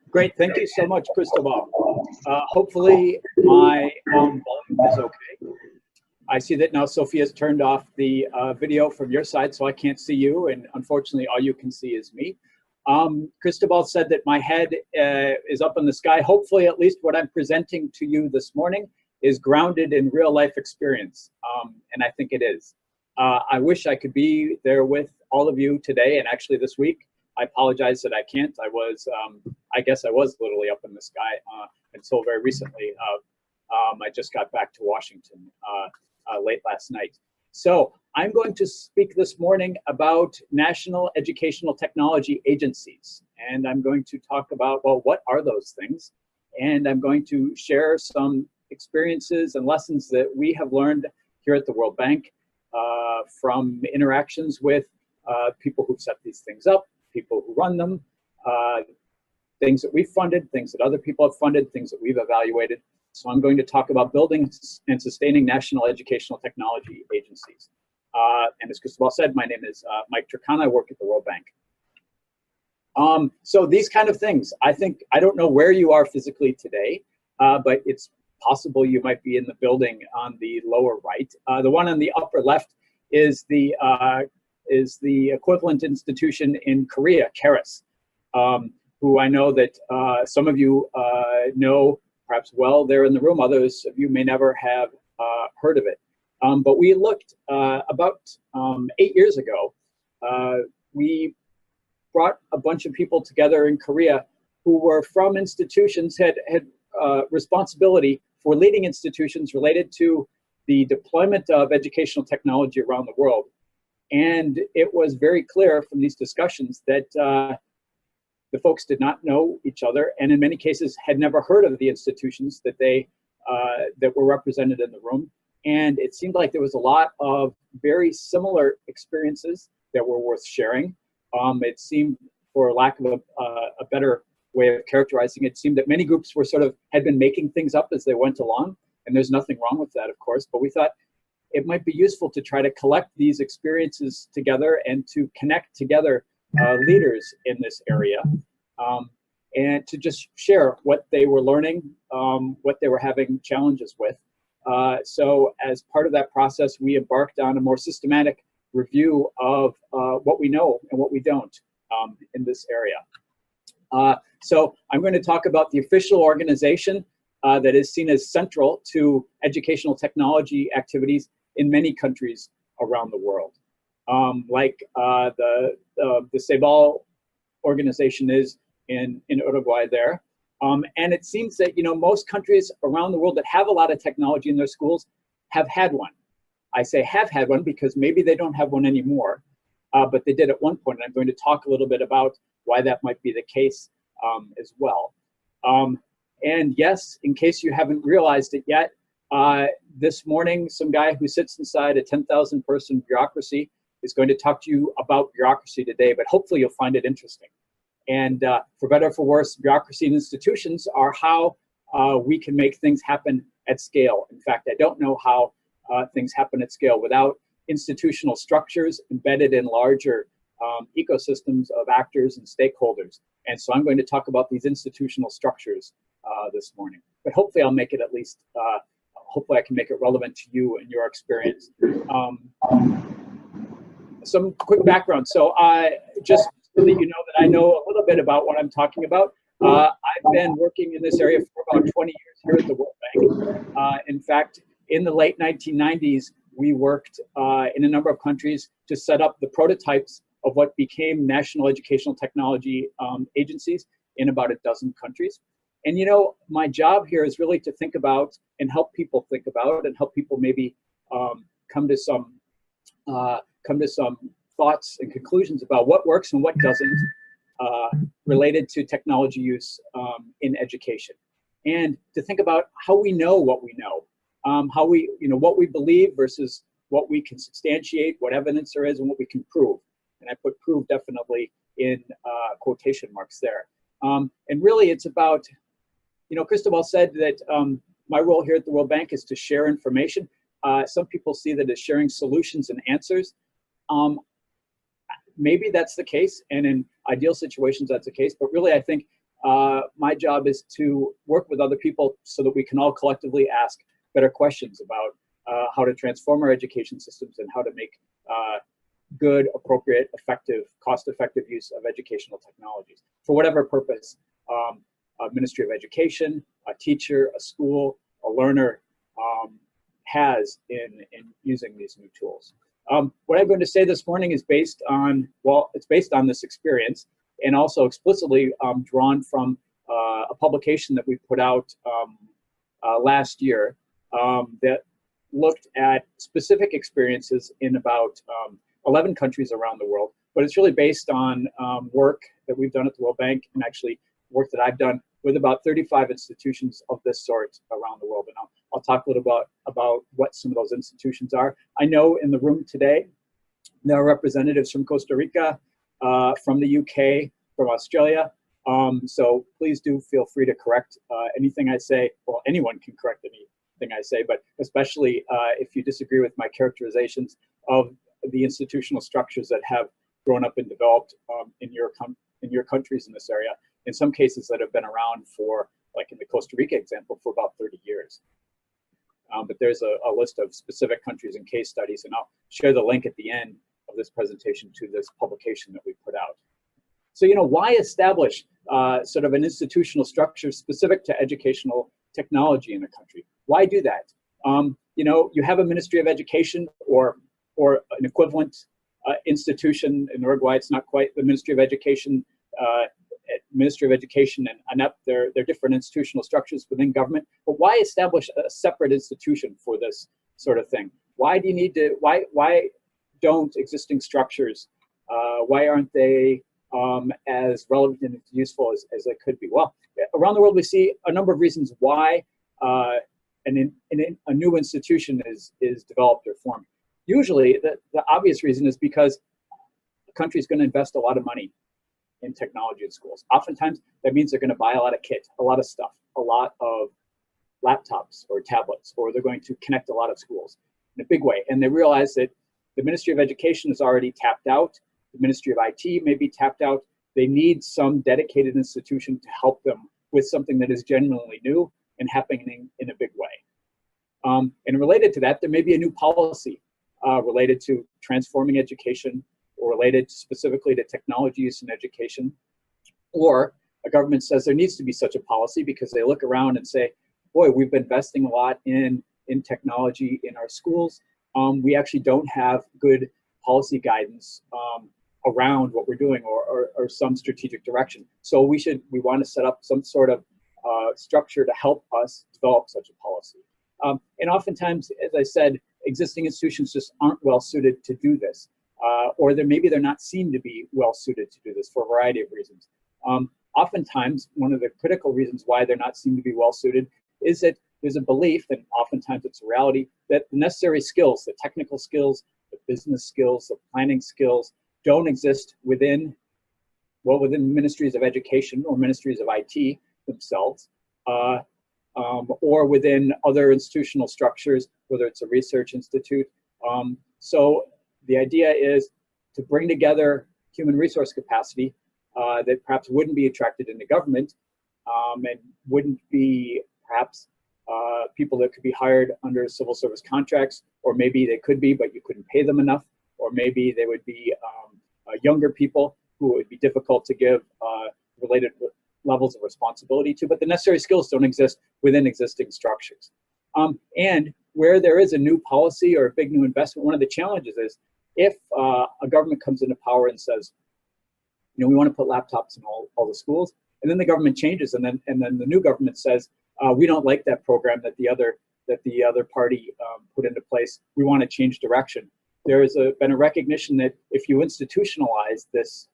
Great, thank you so much, Cristobal. Hopefully my volume is okay. I see that now Sophia's turned off the video from your side, so I can't see you, and unfortunately all you can see is me. Cristobal said that my head is up in the sky. Hopefully at least what I'm presenting to you this morning is grounded in real life experience, and I think it is. I wish I could be there with all of you today and actually this week. I apologize that I can't. I guess I was literally up in the sky until very recently. I just got back to Washington late last night. So I'm going to speak this morning about national educational technology agencies. And I'm going to talk about, well, what are those things? And I'm going to share some experiences and lessons that we have learned here at the World Bank from interactions with people who've set these things up, people who run them, things that we've funded, things that other people have funded, things that we've evaluated. So I'm going to talk about building and sustaining national educational technology agencies. And as Cristobal said, my name is Mike Trucano. I work at the World Bank. So these kind of things, I don't know where you are physically today, but it's possible you might be in the building on the lower right. The one on the upper left is the equivalent institution in Korea, KERIS, who I know that some of you know perhaps well. They're in the room. Others of you may never have heard of it. But we looked about 8 years ago. We brought a bunch of people together in Korea who were from institutions, had responsibility for leading institutions related to the deployment of educational technology around the world. And it was very clear from these discussions that the folks did not know each other, and in many cases had never heard of the institutions that that were represented in the room. And it seemed like there was a lot of very similar experiences that were worth sharing. It seemed, for lack of a better way of characterizing it, seemed that many groups were had been making things up as they went along, and there's nothing wrong with that, of course, but we thought it might be useful to try to collect these experiences together and to connect together leaders in this area, and to just share what they were learning, what they were having challenges with. So as part of that process, we embarked on a more systematic review of what we know and what we don't in this area. So I'm going to talk about the official organization that is seen as central to educational technology activities in many countries around the world, like the CEBAL organization is in Uruguay there. And it seems that, most countries around the world that have a lot of technology in their schools have had one. I say have had one because maybe they don't have one anymore, but they did at one point. And I'm going to talk a little bit about why that might be the case as well. And yes, in case you haven't realized it yet, this morning, some guy who sits inside a 10,000 person bureaucracy is going to talk to you about bureaucracy today, but hopefully you'll find it interesting. And for better or for worse, bureaucracy and institutions are how we can make things happen at scale. In fact, I don't know how things happen at scale without institutional structures embedded in larger ecosystems of actors and stakeholders. And so I'm going to talk about these institutional structures this morning. But hopefully I'll make it at least, hopefully I can make it relevant to you and your experience. Some quick background. So just so that you know that I know a little bit about what I'm talking about, I've been working in this area for about 20 years here at the World Bank. In fact, in the late 1990s, we worked in a number of countries to set up the prototypes of what became national educational technology agencies in about a dozen countries. And my job here is really to think about and help people think about and help people maybe come to some thoughts and conclusions about what works and what doesn't related to technology use in education, and to think about how we know what we know, how we, what we believe versus what we can substantiate, what evidence there is, and what we can prove. And I put prove definitely in quotation marks there. And really it's about, Cristobal said that my role here at the World Bank is to share information. Some people see that as sharing solutions and answers. Maybe that's the case, and in ideal situations that's the case, but really I think my job is to work with other people so that we can all collectively ask better questions about how to transform our education systems and how to make good, appropriate, effective, cost-effective use of educational technologies for whatever purpose a Ministry of Education, a teacher, a school, a learner has in using these new tools. What I'm going to say this morning is based on, well, it's based on this experience and also explicitly drawn from a publication that we put out last year that looked at specific experiences in about 11 countries around the world, but it's really based on work that we've done at the World Bank and actually work that I've done with about 35 institutions of this sort around the world. And I'll talk a little about what some of those institutions are. I know in the room today, there are representatives from Costa Rica, from the UK, from Australia. So please do feel free to correct anything I say. Well, anyone can correct anything I say, but especially if you disagree with my characterizations of the institutional structures that have grown up and developed in your countries in this area. In some cases that have been around for, like in the Costa Rica example, for about 30 years. But there's a list of specific countries and case studies, and I'll share the link at the end of this presentation to this publication that we put out. So, why establish sort of an institutional structure specific to educational technology in a country? Why do that? You have a Ministry of Education or an equivalent institution. In Uruguay, it's not quite the Ministry of Education. Ministry of Education and ANEP, they're different institutional structures within government. But why establish a separate institution for this sort of thing? Why do you need to? Why don't existing structures? Why aren't they as relevant and useful as they could be? Well, around the world we see a number of reasons why a new institution is developed or formed. Usually, the obvious reason is because the country is going to invest a lot of money in technology in schools. Oftentimes, that means they're going to buy a lot of kit, a lot of stuff, a lot of laptops or tablets, or they're going to connect a lot of schools in a big way. And they realize that the Ministry of Education is already tapped out. The Ministry of IT may be tapped out. They need some dedicated institution to help them with something that is genuinely new and happening in a big way. And related to that, there may be a new policy related to transforming education or related specifically to technology use in education. Or a government says there needs to be such a policy because they look around and say, boy, we've been investing a lot in technology in our schools. We actually don't have good policy guidance around what we're doing or some strategic direction. So we want to set up some sort of structure to help us develop such a policy. And oftentimes, as I said, existing institutions just aren't well suited to do this. Or maybe they're not seen to be well suited to do this for a variety of reasons. Oftentimes, one of the critical reasons why they're not seen to be well suited is that there's a belief, and oftentimes it's a reality, that the necessary skills, the technical skills, the business skills, the planning skills, don't exist within ministries of education or ministries of IT themselves, or within other institutional structures, whether it's a research institute. So the idea is to bring together human resource capacity that perhaps wouldn't be attracted into government and wouldn't be perhaps people that could be hired under civil service contracts, or maybe they could be, but you couldn't pay them enough, or maybe they would be younger people who would be difficult to give related levels of responsibility to, but the necessary skills don't exist within existing structures. And where there is a new policy or a big new investment, one of the challenges is if a government comes into power and says, we want to put laptops in all the schools, and then the government changes, and then the new government says, we don't like that program that the other party put into place. We want to change direction. There has been a recognition that if you institutionalize this,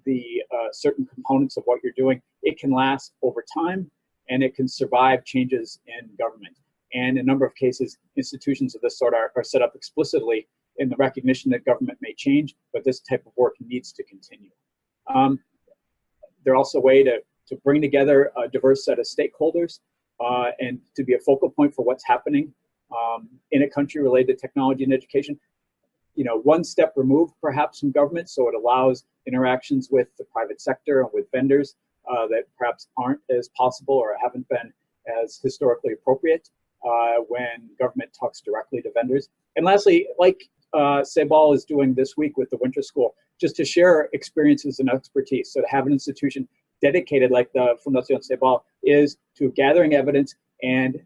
the certain components of what you're doing, it can last over time, and it can survive changes in government. And in a number of cases, institutions of this sort are set up explicitly in the recognition that government may change, but this type of work needs to continue. They're also a way to bring together a diverse set of stakeholders and to be a focal point for what's happening in a country related to technology and education. One step removed perhaps from government, so it allows interactions with the private sector and with vendors that perhaps aren't as possible or haven't been as historically appropriate when government talks directly to vendors. And lastly, like Sebal is doing this week with the winter school, just to share experiences and expertise. So to have an institution dedicated like the Fundación Sebal is to gathering evidence and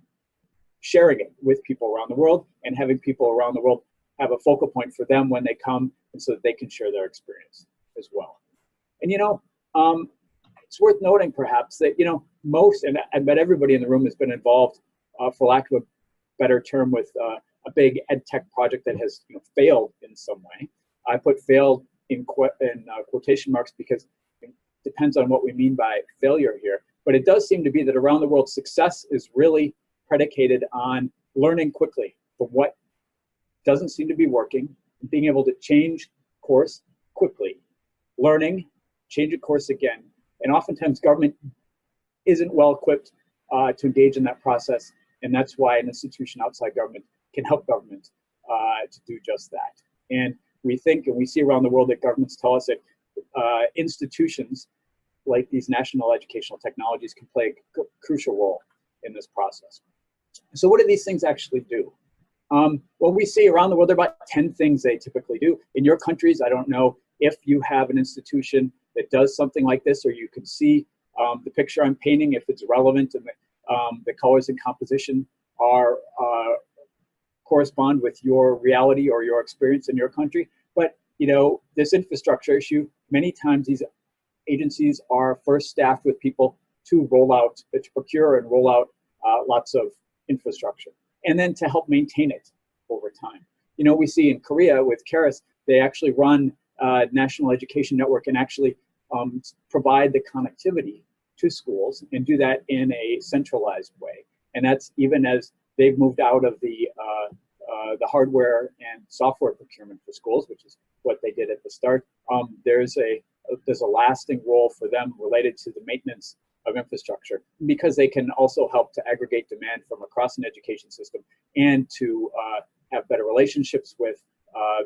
sharing it with people around the world, and having people around the world have a focal point for them when they come, and so that they can share their experience as well. And it's worth noting perhaps that most, and I bet everybody in the room has been involved, for lack of a better term, with a big EdTech project that has failed in some way. I put failed in quotation marks because it depends on what we mean by failure here. But it does seem to be that around the world, success is really predicated on learning quickly from what doesn't seem to be working, and being able to change course quickly, learning, change a course again. And oftentimes government isn't well equipped to engage in that process. And that's why an institution outside government can help government to do just that. And we think, and we see around the world, that governments tell us that institutions like these national educational technologies can play a crucial role in this process. So what do these things actually do? Well, we see around the world, there are about 10 things they typically do. In your countries, I don't know if you have an institution that does something like this, or you can see the picture I'm painting, if it's relevant, and the colors and composition are correspond with your reality or your experience in your country. But this infrastructure issue, many times these agencies are first staffed with people to procure and roll out lots of infrastructure, and then to help maintain it over time. We see in Korea with Keras, they actually run a national education network and actually provide the connectivity to schools, and do that in a centralized way. And that's even as they've moved out of the hardware and software procurement for schools, which is what they did at the start. There's a lasting role for them related to the maintenance of infrastructure, because they can also help to aggregate demand from across an education system, and to have better relationships with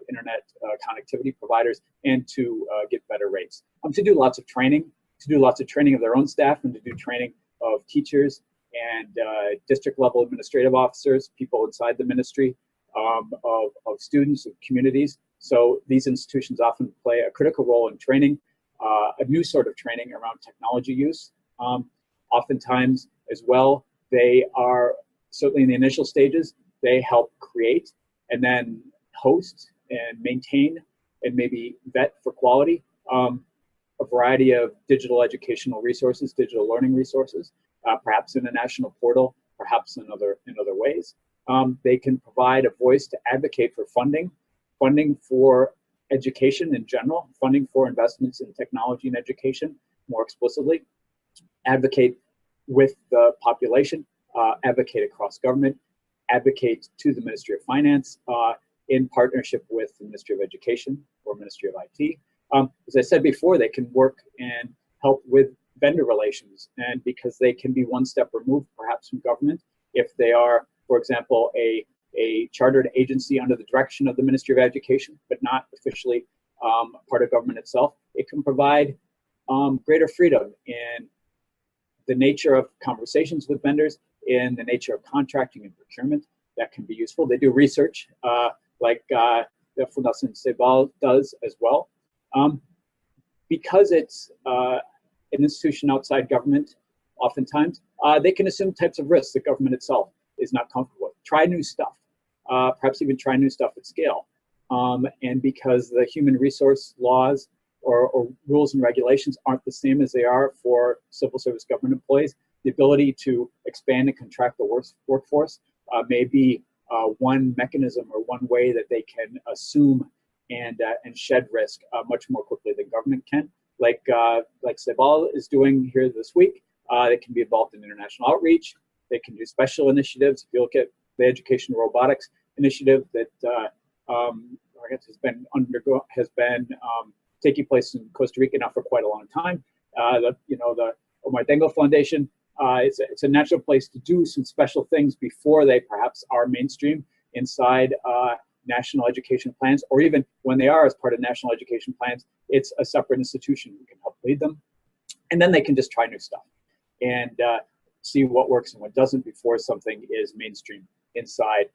internet connectivity providers, and to get better rates. To do lots of training, of their own staff, and to do training of teachers and district level administrative officers, people inside the ministry, of students and communities. So these institutions often play a critical role in training, a new sort of training around technology use. Oftentimes as well, they are, certainly in the initial stages, they help create and then host and maintain and maybe vet for quality a variety of digital educational resources, digital learning resources, perhaps in a national portal, perhaps in other ways. They can provide a voice to advocate for funding for education in general, funding for investments in technology and education more explicitly, advocate with the population, advocate across government, advocate to the Ministry of Finance in partnership with the Ministry of Education or Ministry of IT. As I said before, they can work and help with vendor relations, and because they can be one step removed perhaps from government, if they are, for example, a chartered agency under the direction of the Ministry of Education, but not officially part of government itself, it can provide greater freedom in the nature of conversations with vendors, in the nature of contracting and procurement. That can be useful. They do research like the Fundación Sebal does as well. Because it's an institution outside government, oftentimes, they can assume types of risks that government itself is not comfortable with. Try new stuff, perhaps even try new stuff at scale. And because the human resource laws or rules and regulations aren't the same as they are for civil service government employees, the ability to expand and contract the workforce may be one mechanism or one way that they can assume and shed risk much more quickly than government can. Like Sebal is doing here this week. They can be involved in international outreach. They can do special initiatives. If you look at the education robotics initiative that I guess has been taking place in Costa Rica now for quite a long time. The Omar Dengo Foundation. It's a natural place to do some special things before they perhaps are mainstream inside national education plans, or even when they are as part of national education plans, it's a separate institution who can help lead them. And then they can just try new stuff and see what works and what doesn't before something is mainstream inside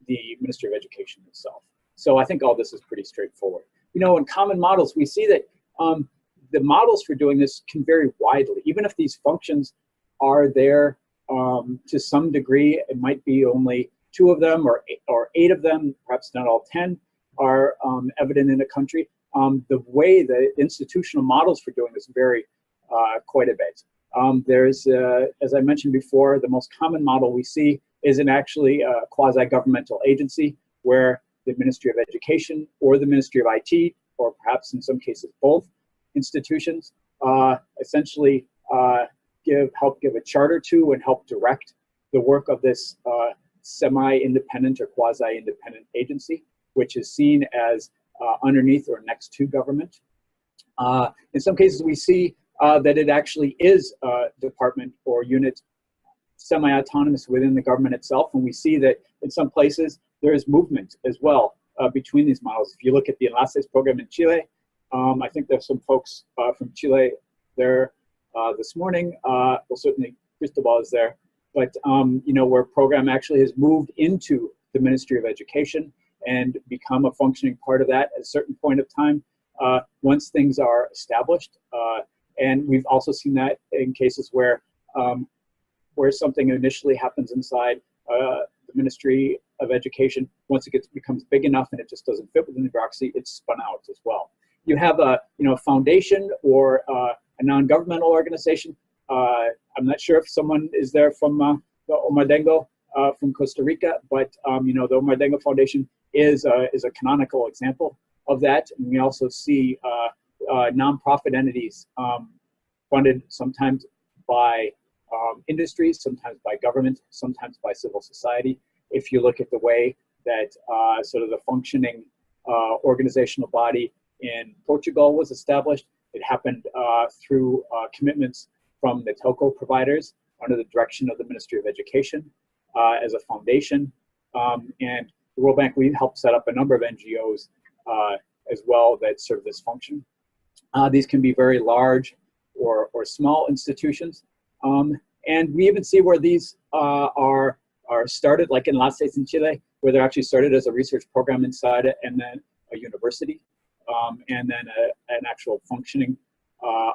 the Ministry of Education itself. So I think all this is pretty straightforward. You know, in common models, we see that the models for doing this can vary widely. Even if these functions are there to some degree, it might be only 2 of them or 8 of them, perhaps not all 10 are evident in a country. The way the institutional models for doing this vary quite a bit. There's, as I mentioned before, the most common model we see isn't actually a quasi-governmental agency where the Ministry of Education or the Ministry of IT, or perhaps in some cases both institutions, essentially help give a charter to and help direct the work of this semi-independent or quasi-independent agency, which is seen as underneath or next to government. In some cases, we see that it actually is a department or unit semi-autonomous within the government itself, and we see that in some places there is movement as well between these models. If you look at the Enlaces program in Chile, I think there's some folks from Chile there this morning. Well, certainly Cristobal is there, but you know, where program actually has moved into the Ministry of Education and become a functioning part of that at a certain point of time once things are established. And we've also seen that in cases where something initially happens inside the Ministry of Education, once it becomes big enough and it just doesn't fit within the bureaucracy, it's spun out as well. You have a foundation or a non-governmental organization. I'm not sure if someone is there from the Omardengo from Costa Rica, but you know, the Omardengo Foundation is a canonical example of that. And we also see nonprofit entities funded sometimes by industries, sometimes by government, sometimes by civil society. If you look at the way that sort of the functioning organizational body in Portugal was established, it happened through commitments from the telco providers under the direction of the Ministry of Education as a foundation. And the World Bank, we helped set up a number of NGOs as well that serve this function. These can be very large or small institutions. And we even see where these are started, like in Enlaces in Chile, where they're actually started as a research program inside it, and then a university, and then an actual functioning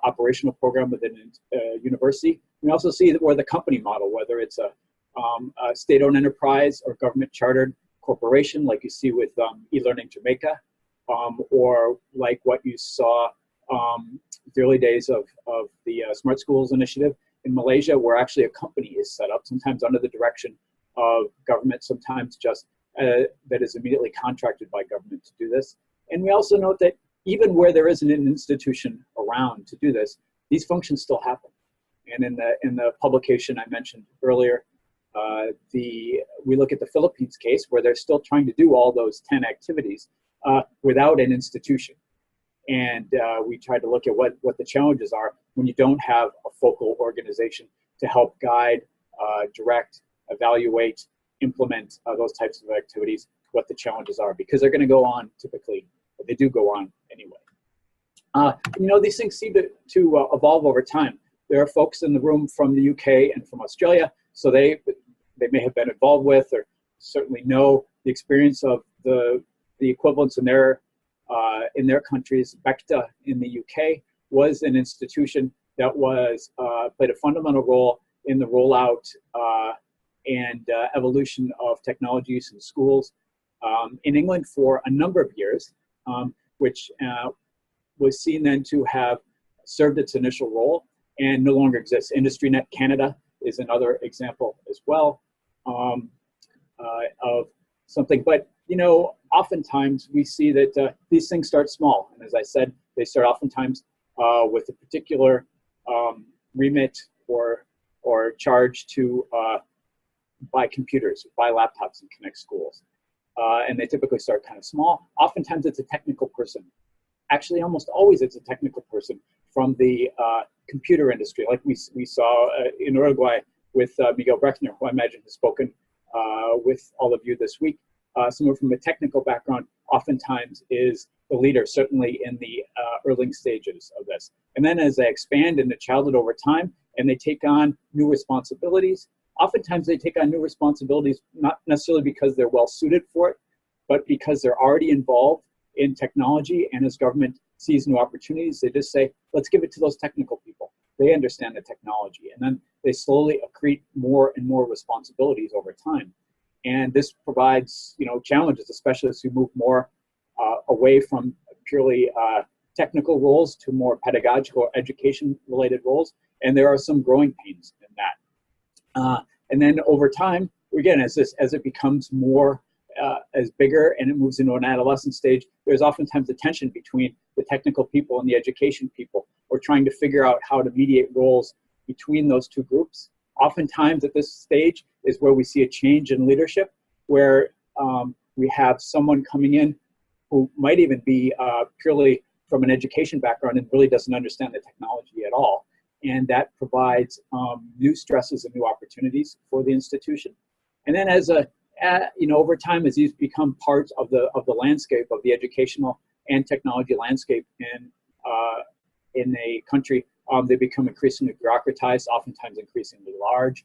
operational program within a university. We also see that where the company model, whether it's a state-owned enterprise or government chartered corporation, like you see with eLearning Jamaica, or like what you saw the early days of the Smart Schools initiative in Malaysia, where actually a company is set up, sometimes under the direction of government, sometimes just that is immediately contracted by government to do this. And we also note that even where there isn't an institution around to do this, these functions still happen. And in the publication I mentioned earlier, we look at the Philippines case where they're still trying to do all those 10 activities without an institution. And we tried to look at what the challenges are when you don't have a focal organization to help guide, direct, evaluate, implement those types of activities, what the challenges are, because they're going to go on typically, but they do go on anyway. You know, these things seem to evolve over time. There are folks in the room from the UK and from Australia, so they may have been involved with or certainly know the experience of the equivalents in their countries. BECTA in the UK was an institution that played a fundamental role in the rollout and evolution of technology use in schools in England for a number of years, which was seen then to have served its initial role and no longer exists. IndustryNet Canada is another example as well of something. But you know, oftentimes we see that these things start small, and as I said, they start oftentimes with a particular remit or charge to buy computers, buy laptops, and connect schools. And they typically start kind of small. Oftentimes it's a technical person. Actually, almost always it's a technical person from the computer industry, like we saw in Uruguay with Miguel Brechner, who I imagine has spoken with all of you this week. Someone from a technical background oftentimes is the leader, certainly in the early stages of this. And then as they expand into childhood over time and they take on new responsibilities, oftentimes they take on new responsibilities not necessarily because they're well suited for it, but because they're already involved in technology, and as government sees new opportunities, they just say, let's give it to those technical people. They understand the technology, and then they slowly accrete more and more responsibilities over time. And this provides, challenges, especially as we move more away from purely technical roles to more pedagogical or education-related roles. And there are some growing pains in that. And then over time, again, as it becomes more as bigger and it moves into an adolescent stage, there's oftentimes a tension between the technical people and the education people, or trying to figure out how to mediate roles between those two groups. Oftentimes at this stage is where we see a change in leadership, where we have someone coming in who might even be purely from an education background and really doesn't understand the technology at all. And that provides new stresses and new opportunities for the institution. And then over time, as these become parts of the landscape of the educational and technology landscape in a country, they become increasingly bureaucratized, oftentimes increasingly large.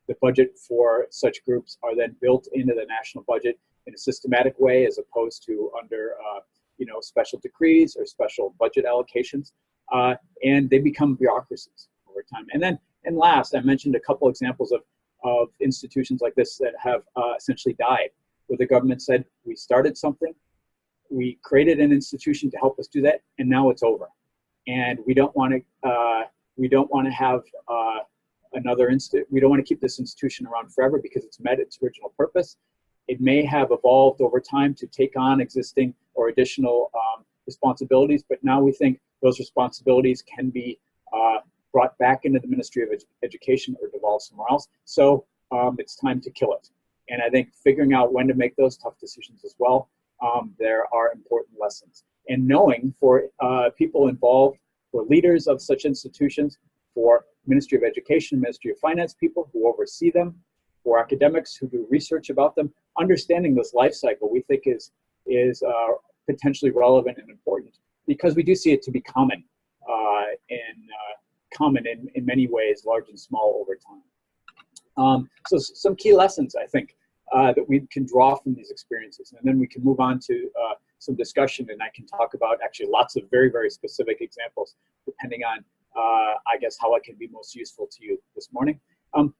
The budget for such groups are then built into the national budget in a systematic way, as opposed to under special decrees or special budget allocations, and they become bureaucracies over time. And last, I mentioned a couple examples of institutions like this that have essentially died, where the government said, we started something, we created an institution to help us do that, and now it's over. And we don't want to have we don't want to keep this institution around forever because it's met its original purpose. It may have evolved over time to take on existing or additional responsibilities, but now we think those responsibilities can be brought back into the Ministry of Education or devolved somewhere else. So it's time to kill it. And I think figuring out when to make those tough decisions as well, there are important lessons. And knowing for people involved, for leaders of such institutions, for Ministry of Education, Ministry of Finance people who oversee them, for academics who do research about them, understanding this life cycle we think is potentially relevant and important, because we do see it to be common in many ways, large and small, over time. So some key lessons, I think, that we can draw from these experiences, and then we can move on to some discussion, and I can talk about actually lots of very, very specific examples, depending on, I guess, how it can be most useful to you this morning.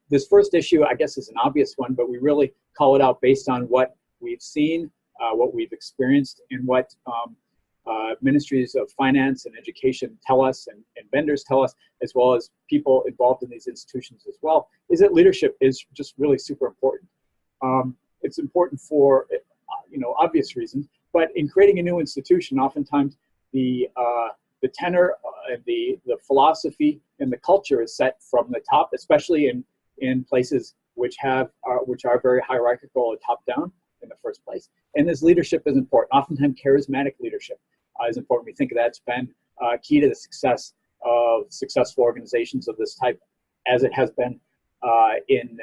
This first issue, I guess, is an obvious one, but we really call it out based on what we've seen, what we've experienced, and what ministries of finance and education tell us, and vendors tell us, as well as people involved in these institutions as well, is that leadership is just really super important. It's important for obvious reasons, but in creating a new institution, oftentimes the tenor, the philosophy, and the culture is set from the top, especially in places which are very hierarchical or top down in the first place. And this leadership is important. Oftentimes, charismatic leadership is important. We think that's been key to the success of successful organizations of this type, as it has been in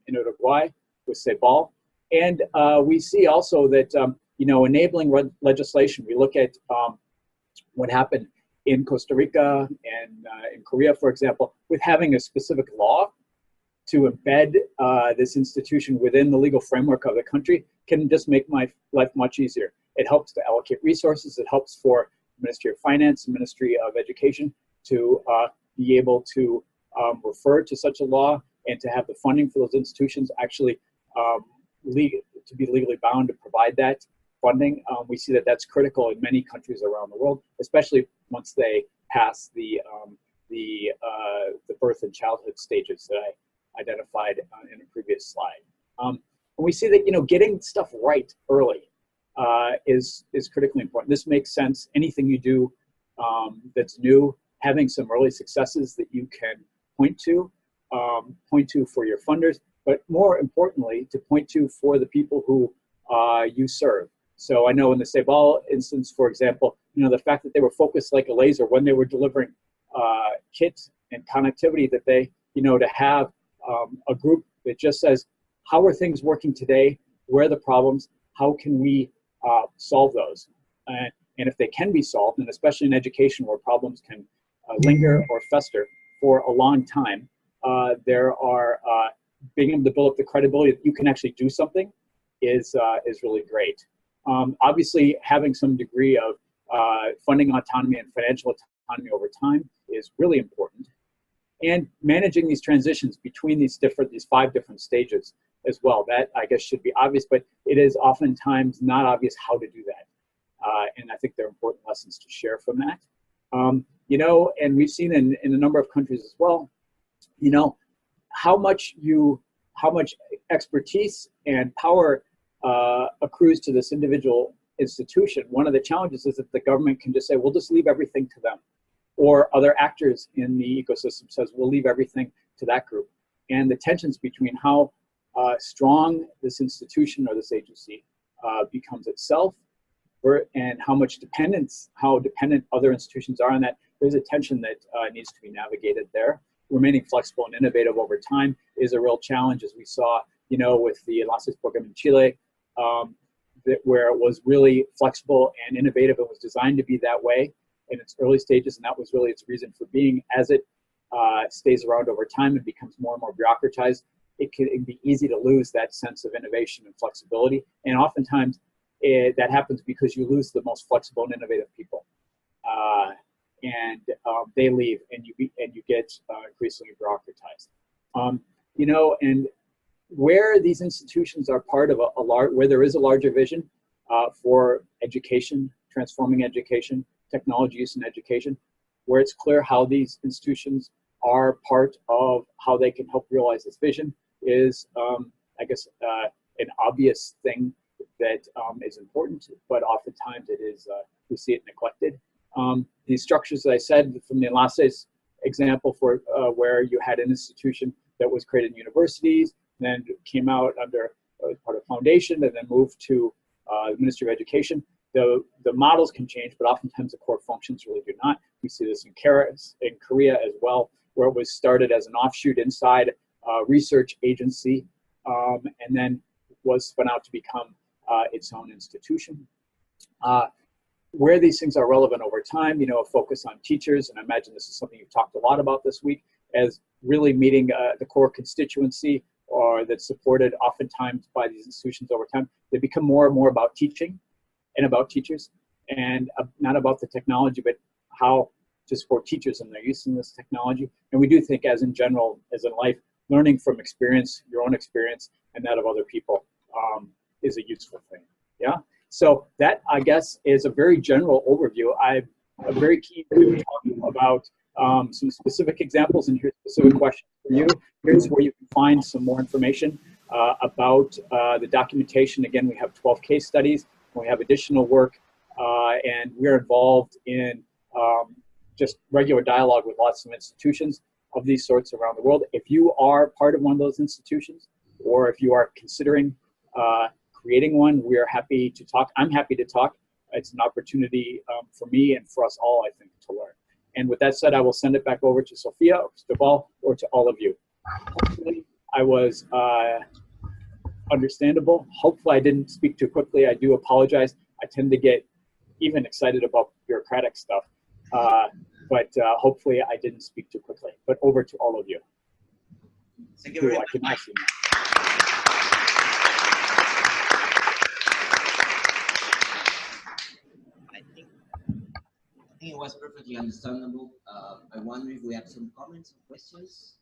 Uruguay with CEBAL. And we see also that enabling legislation. We look at what happened in Costa Rica and in Korea, for example, with having a specific law to embed this institution within the legal framework of the country can just make my life much easier. It helps to allocate resources. It helps for the Ministry of Finance and Ministry of Education to be able to refer to such a law and to have the funding for those institutions actually to be legally bound to provide that funding. We see that that's critical in many countries around the world, especially once they pass the birth and childhood stages that I identified in a previous slide. And we see that getting stuff right early is critically important. This makes sense. Anything you do that's new, having some early successes that you can point to for your funders, but more importantly, to point to for the people who you serve. So I know in the CEBAL instance, for example, the fact that they were focused like a laser when they were delivering kits and connectivity, that they, to have a group that just says, how are things working today? Where are the problems? How can we solve those? and if they can be solved, and especially in education where problems can linger or fester for a long time, there are being able to build up the credibility that you can actually do something is really great. Obviously, having some degree of funding autonomy and financial autonomy over time is really important. And managing these transitions between these 5 different stages as well. That, I guess, should be obvious, but it is oftentimes not obvious how to do that. And I think there are important lessons to share from that. You know, and we've seen in a number of countries as well, you know, how much expertise and power accrues to this individual institution. One of the challenges is that the government can just say, we'll just leave everything to them. Or other actors in the ecosystem says, we'll leave everything to that group. And the tensions between how strong this institution or this agency becomes itself, and how dependent other institutions are on that, there's a tension that needs to be navigated there. Remaining flexible and innovative over time is a real challenge, as we saw, you know, with the Enlaces program in Chile, where it was really flexible and innovative. It was designed to be that way in its early stages, and that was really its reason for being. As it stays around over time and becomes more and more bureaucratized, it can be easy to lose that sense of innovation and flexibility. And oftentimes that happens because you lose the most flexible and innovative people. And they leave, and you get increasingly bureaucratized. You know, and where these institutions are part of where there is a larger vision for education, transforming education, technology use in education, where it's clear how these institutions are part of how they can help realize this vision is, I guess, an obvious thing that is important, but oftentimes it is, we see it neglected. These structures, as I said, from the Enlaces example, for where you had an institution that was created in universities, then came out under part of foundation, and then moved to the Ministry of Education. The models can change, but oftentimes the core functions really do not. We see this in Korea as well, where it was started as an offshoot inside a research agency, and then was spun out to become its own institution. Where these things are relevant over time, you know, a focus on teachers, and I imagine this is something you've talked a lot about this week, as really meeting the core constituency, or that's supported oftentimes by these institutions over time. They become more and more about teaching and about teachers, and not about the technology, but how to support teachers in their use in this technology. And we do think, as in general, as in life, learning from experience, your own experience, and that of other people is a useful thing, yeah? So that, I guess, is a very general overview. I'm very keen to talk about some specific examples and here's specific questions for you. Here's where you can find some more information about the documentation. Again, we have 12 case studies. We have additional work, and we're involved in just regular dialogue with lots of institutions of these sorts around the world. If you are part of one of those institutions, or if you are considering creating one, we are happy to talk. I'm happy to talk. It's an opportunity for me and for us all, I think, to learn. And with that said, I will send it back over to Sophia, or to Val, or to all of you. Hopefully, I was understandable. Hopefully, I didn't speak too quickly. I do apologize. I tend to get even excited about bureaucratic stuff. But hopefully, I didn't speak too quickly. But over to all of you. Thank you very much. I think it was perfectly understandable. I wonder if we have some comments or questions.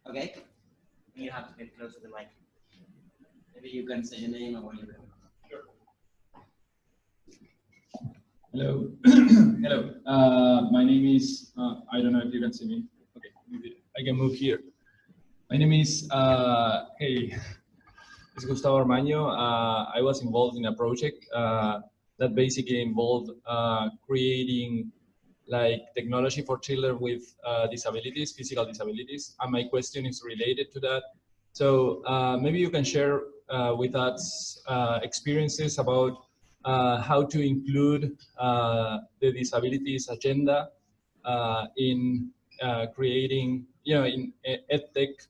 Okay. You have to get close to the mic. Maybe you can say your name or whatever. Sure. Hello. Hello. My name is, I don't know if you can see me. Okay, maybe I can move here. My name is, hey. It's Gustavo Armaño. I was involved in a project that basically involved creating like technology for children with disabilities, physical disabilities. And my question is related to that. So maybe you can share with us experiences about how to include the disabilities agenda in creating, in EdTech.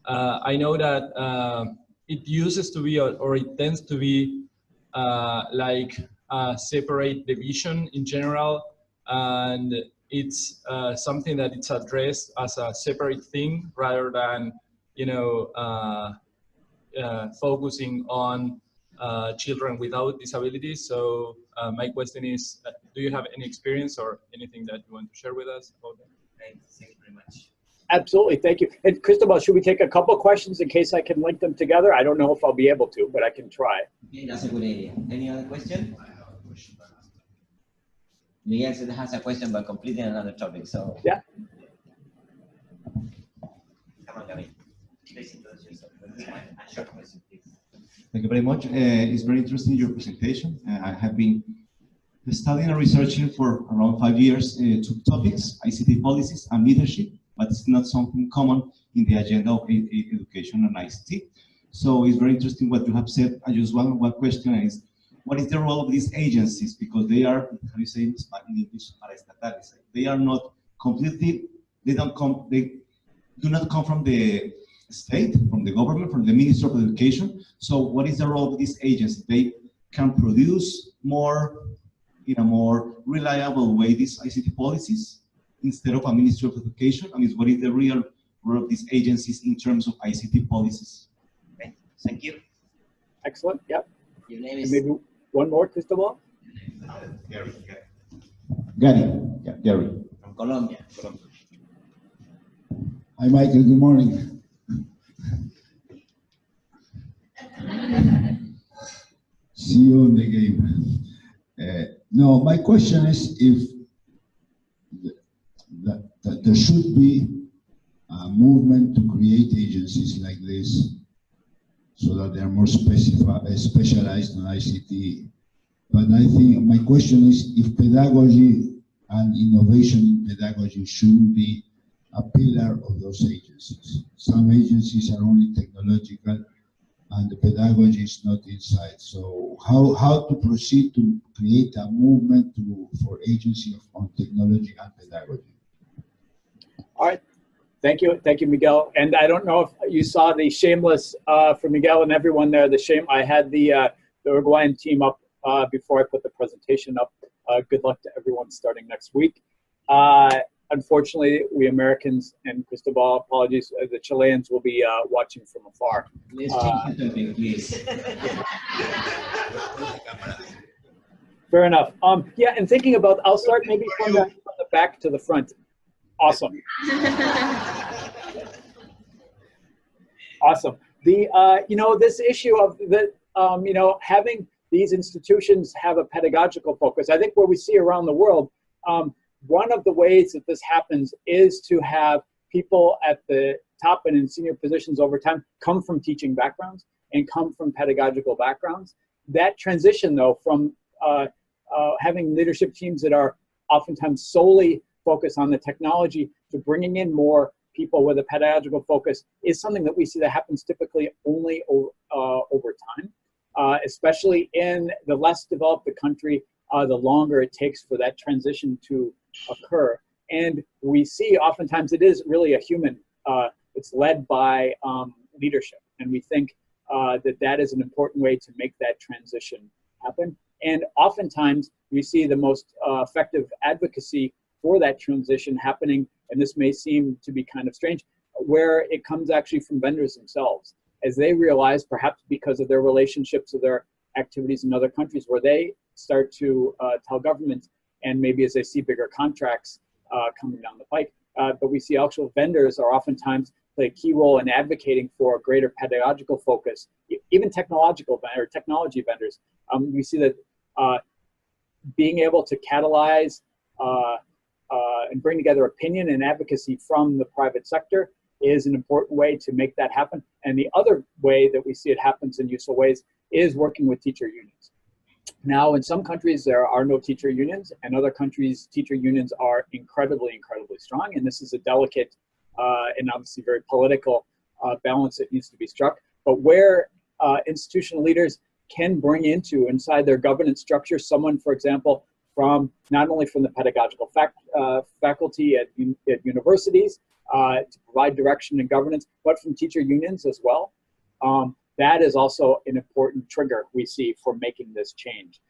I know that it uses to be, or it tends to be like a separate division in general, and it's something that it's addressed as a separate thing rather than, you know, focusing on children without disabilities. So my question is, do you have any experience or anything that you want to share with us about that? Thank you very much. Absolutely, thank you. And Cristobal, should we take a couple questions in case I can link them together? I don't know if I'll be able to, but I can try. Okay, that's a good idea. Any other question? I have a question. Miguel has a question, but completely another topic. So yeah. Come on, Gaby. Please introduce yourself. A short question, please. Thank you very much. It's very interesting, your presentation. I have been studying and researching for around 5 years two topics, ICT policies and leadership, but it's not something common in the agenda of education and ICT. So it's very interesting what you have said. I just one question is, what is the role of these agencies? Because they are, how you say in English, they are not completely, they do not come from the state, from the government, from the Ministry of Education. So what is the role of these agencies? They can produce more, in a more reliable way, these ICT policies instead of a Ministry of Education. I mean, what is the real role of these agencies in terms of ICT policies? Okay, thank you. Excellent, yep. Your name is? Maybe one more, Cristobal? Gary. Gary. From Colombia. Hi, Michael, good morning. See you in the game. No, my question is if there should be a movement to create agencies like this so that they are more specialized on ICT. But I think my question is if pedagogy and innovation in pedagogy should be a pillar of those agencies. Some agencies are only technological and the pedagogy is not inside. So how to proceed to create a movement for agency on technology and pedagogy? All right, thank you, Miguel. And I don't know if you saw the shameless for Miguel and everyone there. I had the Uruguayan team up before I put the presentation up. Good luck to everyone starting next week. Unfortunately, we Americans and Cristobal, apologies, the Chileans will be watching from afar. Please change the topic, please. Fair enough. Yeah, and thinking about, I'll start maybe from the back to the front. Awesome. Awesome. You know, this issue of you know, having these institutions have a pedagogical focus, I think where we see around the world, one of the ways that this happens is to have people at the top and in senior positions over time come from teaching backgrounds and come from pedagogical backgrounds. That transition, though, from having leadership teams that are oftentimes solely focused on the technology to bringing in more people with a pedagogical focus is something that we see that happens typically only over time, especially in the less developed the country, the longer it takes for that transition to occur. And we see oftentimes it is really a human, it's led by leadership. And we think that is an important way to make that transition happen. And oftentimes we see the most effective advocacy for that transition happening, and this may seem to be kind of strange, where it comes actually from vendors themselves, as they realize, perhaps because of their relationships or their activities in other countries, where they start to tell governments, and maybe as they see bigger contracts coming down the pike. But we see actual vendors are oftentimes play a key role in advocating for a greater pedagogical focus, even technology vendors. We see that being able to catalyze and bring together opinion and advocacy from the private sector is an important way to make that happen. And the other way that we see it happens in useful ways is working with teacher unions. Now, in some countries, there are no teacher unions, and other countries, teacher unions are incredibly, incredibly strong. And this is a delicate and obviously very political balance that needs to be struck. But where institutional leaders can bring into inside their governance structure someone, for example, from not only from the pedagogical faculty at universities to provide direction and governance, but from teacher unions as well. that is also an important trigger we see for making this change.